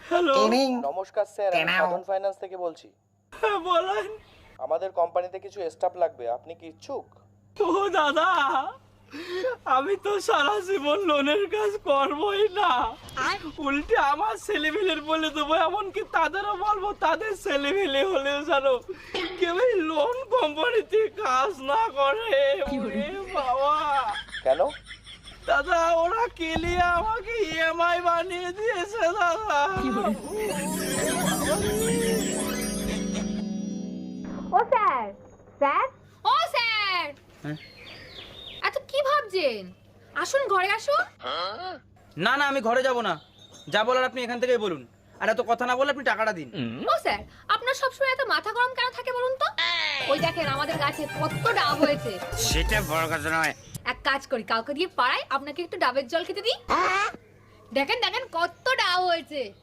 Hello, নমস্কার sir, আমি সাধন finance থেকে বলছি। বলেন। আমাদের কোম্পানিতে কিছু স্টাফ লাগবে, আপনি কি ইচ্ছুক? ও দাদা, আমি তো সারা জীবন লোনের কাজ করবই না, উল্টে আমার ছেলেমেলের বলে দেবো, এমনকি তাদেরও বলবো তাদের ছেলেমেলে হলেও জানো কেউ লোন কোম্পানিতে কাজ না করে। ওরে বাবা, কেন? দাদা ওরা কেলিয়ে আমাকে ইএমআই বানিয়ে দিয়েছে দাদা। ও স্যার, স্যার, ও স্যার, এত কি ভাবছেন? আসুন ঘরে আসুন। না না, আমি ঘরে যাব না, যা বলার আপনি এখান থেকেই বলুন। আর এত কথা না বলে আপনি টাকাটা দিন। ও স্যার, আপনার সবসময় এত মাথা গরম কেন থাকে বলুন তো? ওই দেখেন আমাদের গাছে কত ডাব হয়েছে। সেটা বড় কথা নয়। এক কাজ করি, কাউকে দিয়ে পাড়ায় আপনাকে একটু ডাবের জল খেতে দিই। দেখেন দেখেন কত ডাব হয়েছে।